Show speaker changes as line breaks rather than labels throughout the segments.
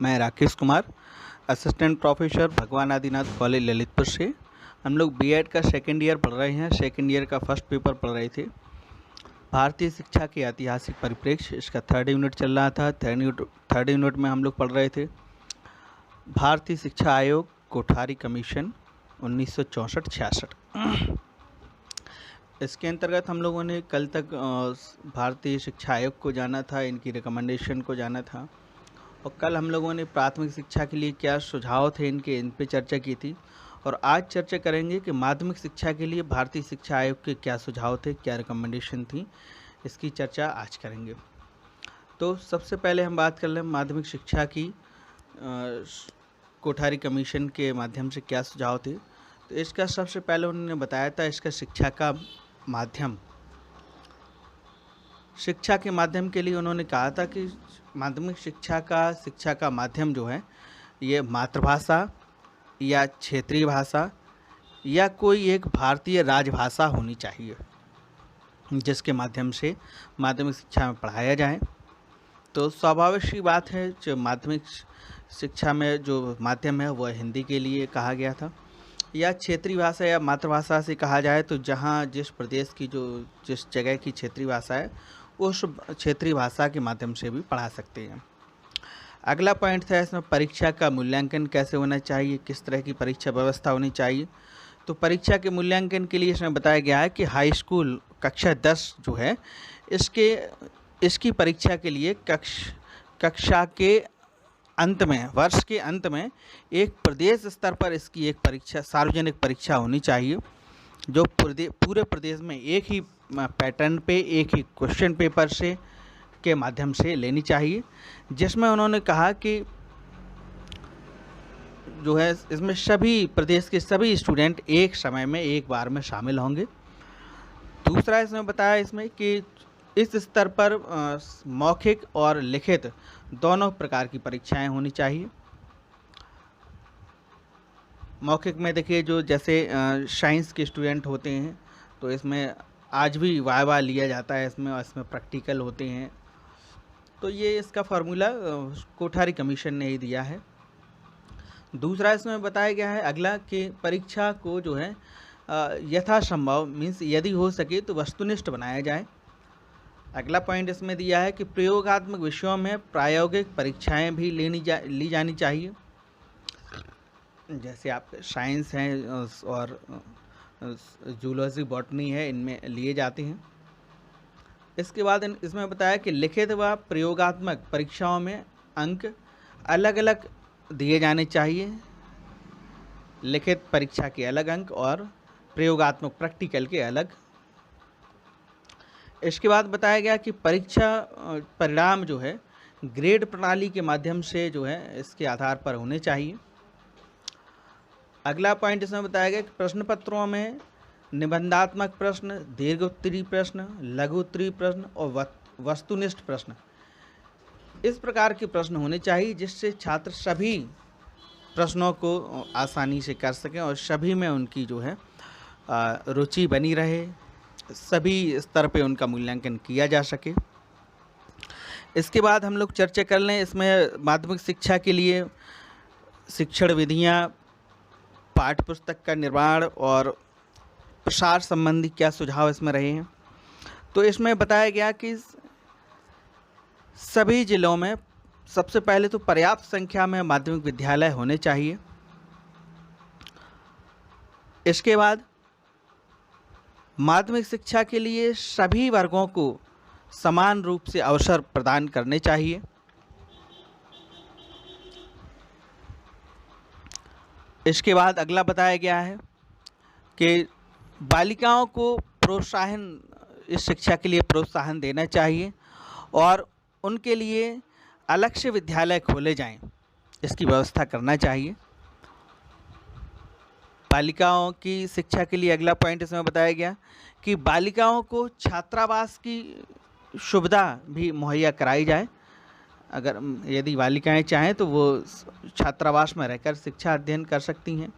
मैं Rakesh Kumar, assistant professor भगवान Adinath college Lalitpur से। हम लोग बीएड का सेकेंड ईयर पढ़ रहे हैं। सेकेंड ईयर का फर्स्ट पेपर पढ़ रहे थे, भारतीय शिक्षा के ऐतिहासिक परिप्रेक्ष्य। इसका थर्ड यूनिट चल रहा था। थर्ड यूनिट में हम लोग पढ़ रहे थे भारतीय शिक्षा आयोग कोठारी कमीशन 1964-66। इसके अंतर्गत हम लोगों ने कल तक भारतीय शिक्षा आयोग को जाना था, इनकी रिकमेंडेशन को जाना था, और कल हम लोगों ने प्राथमिक शिक्षा के लिए क्या सुझाव थे इनके, इन पे चर्चा की थी। और आज चर्चा करेंगे कि माध्यमिक शिक्षा के लिए भारतीय शिक्षा आयोग के क्या सुझाव थे, क्या रिकमेंडेशन थी, इसकी चर्चा आज करेंगे। तो सबसे पहले हम बात कर लें माध्यमिक शिक्षा की कोठारी कमीशन के माध्यम से क्या सुझाव थे। तो इसका सबसे पहले उन्होंने बताया था इसका शिक्षा का माध्यम। शिक्षा के माध्यम के लिए उन्होंने कहा था कि माध्यमिक शिक्षा का माध्यम जो है ये मातृभाषा या क्षेत्रीय भाषा या कोई एक भारतीय राजभाषा होनी चाहिए, जिसके माध्यम से माध्यमिक शिक्षा में पढ़ाया जाए। तो स्वाभाविक सी बात है, जो माध्यमिक शिक्षा में जो माध्यम है वह हिंदी के लिए कहा गया था, या क्षेत्रीय भाषा या मातृभाषा से कहा जाए तो जहाँ जिस प्रदेश की जिस जगह की क्षेत्रीय भाषा है उस क्षेत्रीय भाषा के माध्यम से भी पढ़ा सकते हैं। अगला पॉइंट था इसमें परीक्षा का मूल्यांकन कैसे होना चाहिए, किस तरह की परीक्षा व्यवस्था होनी चाहिए। तो परीक्षा के मूल्यांकन के लिए इसमें बताया गया है कि हाई स्कूल कक्षा 10 जो है इसकी परीक्षा के लिए कक्षा के अंत में, वर्ष के अंत में एक प्रदेश स्तर पर इसकी एक परीक्षा, सार्वजनिक परीक्षा होनी चाहिए, जो पूरे प्रदेश में एक ही पैटर्न पे, एक ही क्वेश्चन पेपर से के माध्यम से लेनी चाहिए, जिसमें उन्होंने कहा कि जो है इसमें सभी प्रदेश के सभी स्टूडेंट एक समय में एक बार में शामिल होंगे। दूसरा इसमें बताया इसमें कि इस स्तर पर मौखिक और लिखित दोनों प्रकार की परीक्षाएं होनी चाहिए। मौखिक में देखिए जो जैसे साइंस के स्टूडेंट होते हैं तो इसमें आज भी वाइवा लिया जाता है, इसमें प्रैक्टिकल होते हैं। तो ये इसका फार्मूला कोठारी कमीशन ने ही दिया है। दूसरा इसमें बताया गया है अगला कि परीक्षा को जो है यथासंभव मीन्स यदि हो सके तो वस्तुनिष्ठ बनाया जाए। अगला पॉइंट इसमें दिया है कि प्रयोगात्मक विषयों में प्रायोगिक परीक्षाएं भी ली जानी चाहिए, जैसे आप साइंस हैं और जूलॉजी बॉटनी है, इनमें लिए जाते हैं। इसके बाद इसमें बताया कि लिखित व प्रयोगात्मक परीक्षाओं में अंक अलग अलग दिए जाने चाहिए। लिखित परीक्षा के अलग अंक और प्रयोगात्मक प्रैक्टिकल के अलग। इसके बाद बताया गया कि परीक्षा परिणाम जो है ग्रेड प्रणाली के माध्यम से जो है इसके आधार पर होने चाहिए। अगला पॉइंट इसमें बताया गया कि प्रश्न पत्रों में निबंधात्मक प्रश्न, दीर्घोत्तरीय प्रश्न, लघु उत्तरीय प्रश्न और वस्तुनिष्ठ प्रश्न, इस प्रकार के प्रश्न होने चाहिए जिससे छात्र सभी प्रश्नों को आसानी से कर सकें और सभी में उनकी जो है रुचि बनी रहे, सभी स्तर पे उनका मूल्यांकन किया जा सके। इसके बाद हम लोग चर्चा कर लें इसमें माध्यमिक शिक्षा के लिए शिक्षण विधियाँ, पाठ्य पुस्तक का निर्माण और प्रसार संबंधी क्या सुझाव इसमें रहे हैं। तो इसमें बताया गया कि सभी जिलों में सबसे पहले तो पर्याप्त संख्या में माध्यमिक विद्यालय होने चाहिए। इसके बाद माध्यमिक शिक्षा के लिए सभी वर्गों को समान रूप से अवसर प्रदान करने चाहिए। इसके बाद अगला बताया गया है कि बालिकाओं को प्रोत्साहन, इस शिक्षा के लिए प्रोत्साहन देना चाहिए और उनके लिए अलग से विद्यालय खोले जाएं, इसकी व्यवस्था करना चाहिए। बालिकाओं की शिक्षा के लिए अगला पॉइंट इसमें बताया गया कि बालिकाओं को छात्रावास की सुविधा भी मुहैया कराई जाए। अगर यदि बालिकाएं चाहें तो वो छात्रावास में रहकर शिक्षा अध्ययन कर सकती हैं।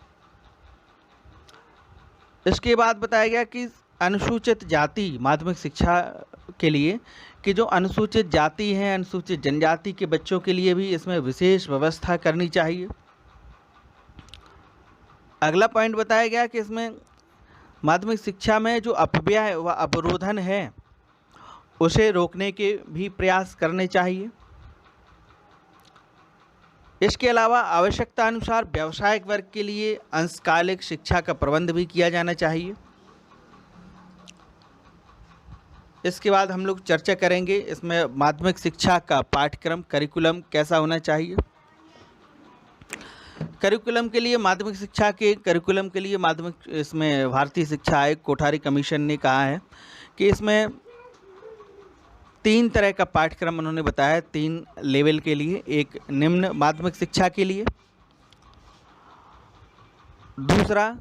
इसके बाद बताया गया कि अनुसूचित जाति माध्यमिक शिक्षा के लिए कि जो अनुसूचित जाति हैं, अनुसूचित जनजाति के बच्चों के लिए भी इसमें विशेष व्यवस्था करनी चाहिए। अगला पॉइंट बताया गया कि इसमें माध्यमिक शिक्षा में जो अपव्यय व अवरोधन है उसे रोकने के भी प्रयास करने चाहिए। इसके अलावा आवश्यकता अनुसार व्यावसायिक वर्ग के लिए अंशकालिक शिक्षा का प्रबंध भी किया जाना चाहिए। इसके बाद हम लोग चर्चा करेंगे इसमें माध्यमिक शिक्षा का पाठ्यक्रम करिकुलम कैसा होना चाहिए। करिकुलम के लिए माध्यमिक शिक्षा के करिकुलम के लिए माध्यमिक इसमें भारतीय शिक्षा आयोग कोठारी कमीशन ने कहा है कि इसमें 3 तरह का पाठ्यक्रम उन्होंने बताया है, 3 लेवल के लिए। एक निम्न माध्यमिक शिक्षा के लिए, दूसरा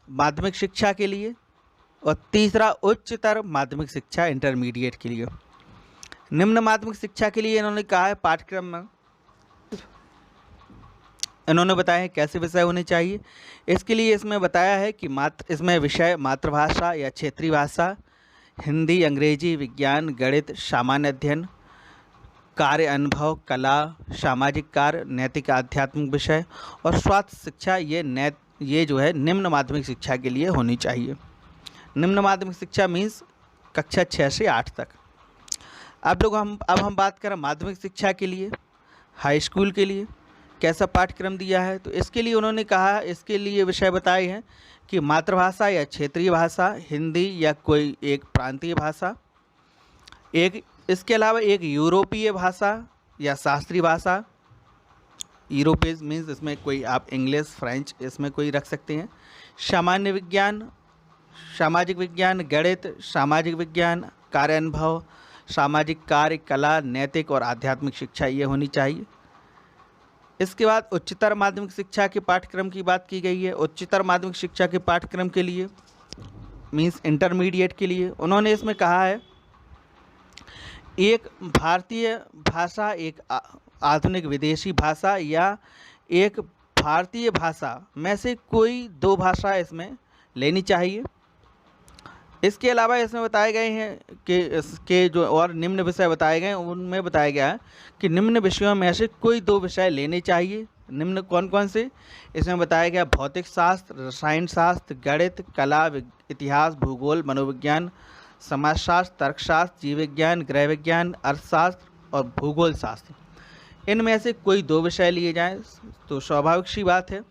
माध्यमिक शिक्षा के लिए और तीसरा उच्चतर माध्यमिक शिक्षा इंटरमीडिएट के लिए। निम्न माध्यमिक शिक्षा के लिए इन्होंने कहा है पाठ्यक्रम में इन्होंने बताया है कैसे विषय होने चाहिए। इसके लिए इसमें बताया है कि इसमें विषय मातृभाषा या क्षेत्रीय भाषा, हिंदी, अंग्रेजी, विज्ञान, गणित, सामान्य अध्ययन, कार्य अनुभव, कला, सामाजिक कार्य, नैतिक आध्यात्मिक विषय और स्वास्थ्य शिक्षा ये जो है निम्न माध्यमिक शिक्षा के लिए होनी चाहिए। निम्न माध्यमिक शिक्षा मीन्स कक्षा 6 से 8 तक। अब हम बात करें माध्यमिक शिक्षा के लिए, हाई स्कूल के लिए कैसा पाठ्यक्रम दिया है। तो इसके लिए उन्होंने कहा, इसके लिए विषय बताए हैं कि मातृभाषा या क्षेत्रीय भाषा, हिंदी या कोई एक प्रांतीय भाषा, इसके अलावा एक यूरोपीय भाषा या शास्त्रीय भाषा। यूरोपीय मीन्स इसमें कोई आप इंग्लिश, फ्रेंच इसमें कोई रख सकते हैं। सामान्य विज्ञान, सामाजिक विज्ञान, गणित, सामाजिक विज्ञान, कार्य अनुभव, सामाजिक कार्य, कला, नैतिक और आध्यात्मिक शिक्षा ये होनी चाहिए। इसके बाद उच्चतर माध्यमिक शिक्षा के पाठ्यक्रम की बात की गई है। उच्चतर माध्यमिक शिक्षा के पाठ्यक्रम के लिए मीन्स इंटरमीडिएट के लिए उन्होंने इसमें कहा है एक भारतीय भाषा, एक आधुनिक विदेशी भाषा या एक भारतीय भाषा में से कोई 2 भाषा इसमें लेनी चाहिए। इसके अलावा इसमें बताए गए हैं कि इसके जो और निम्न विषय बताए गए हैं उनमें बताया गया है कि निम्न विषयों में से कोई 2 विषय लेने चाहिए। निम्न कौन कौन से? इसमें बताया गया भौतिक शास्त्र, रसायन शास्त्र, गणित, कला, इतिहास, भूगोल, मनोविज्ञान, समाजशास्त्र, तर्कशास्त्र, जीव विज्ञान, गृह विज्ञान, अर्थशास्त्र और भूगोल शास्त्र। इनमें से कोई 2 विषय लिए जाएँ। तो स्वाभाविक सी बात है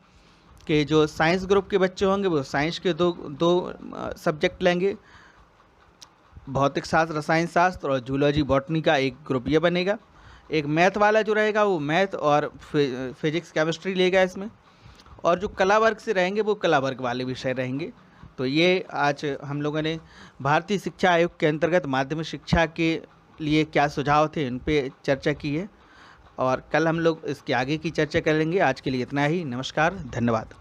कि जो साइंस ग्रुप के बच्चे होंगे वो साइंस के दो सब्जेक्ट लेंगे, भौतिक शास्त्र, रसायन शास्त्र और जूलॉजी बॉटनी का एक ग्रुप ये बनेगा। एक मैथ वाला जो रहेगा वो मैथ और फिजिक्स केमिस्ट्री लेगा इसमें, और जो कला वर्ग से रहेंगे वो कला वर्ग वाले विषय रहेंगे। तो ये आज हम लोगों ने भारतीय शिक्षा आयोग के अंतर्गत माध्यमिक शिक्षा के लिए क्या सुझाव थे इन पे चर्चा की है, और कल हम लोग इसके आगे की चर्चा करेंगे। आज के लिए इतना ही। नमस्कार, धन्यवाद।